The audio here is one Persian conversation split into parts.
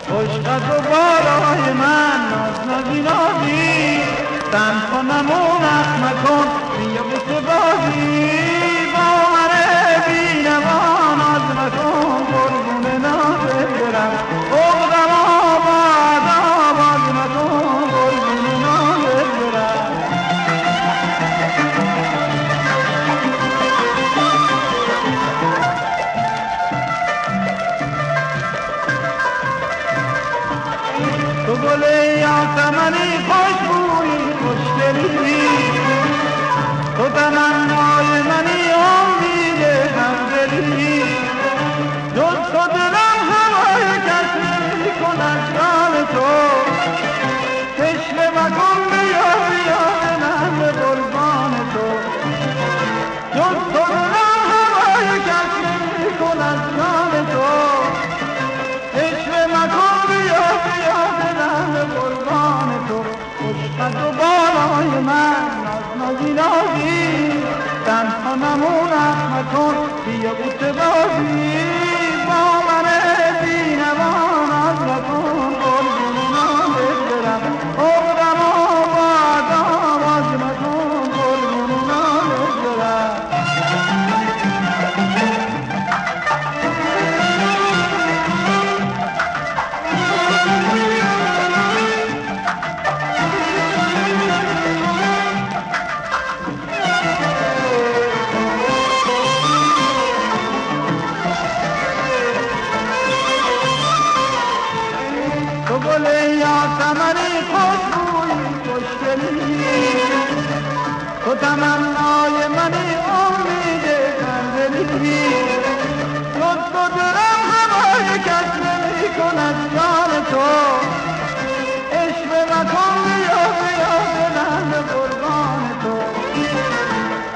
عشقت و بالای من ناز نازی نازی تنها نمونت مکن بیا بوسه بازی با من بینوا ناز مکن قربون نازت برم عقدم آباد آباد مکن قربون نازت برم تو گل یاسمنی خوشبویی خوشگلی تو تمنای منی امید همدلی جز تو دلم هوای کس نمی کند جان تو تشنه مکن بیا بیا دلم به قربان تو جز تو دلم هوای کس نمی کند جان تو تشنه مکن بیا بیا دلم به قربان تو عشقت و بالای من نازی نازی تنها نمونت مکن بیا بوسه بازی با من بینوا ناز نکن قربون نازت برم عقدم آباد آباد مکن قربون نازت برم تو گل یاسمنی خوشبویی خوشگلی تو تمنای منی امید همدلی جز تو دلم هوای کس نمی کند جان تو عشق مکن بیا بیا دلم به قربان تو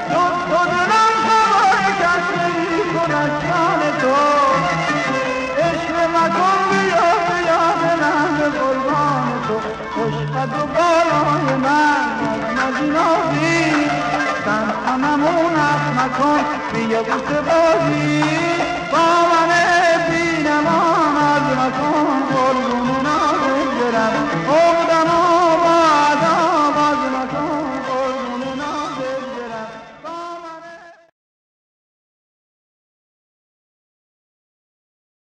جز تو دلم هوای کس نمی کند جان تو عشق مکن بیا بیا دلم به قربان تو عشقت و بالای من نازی نازی تنها نمونت مکن بیا بوسه بازی با من بینوا ناز مکن قربون نازت برم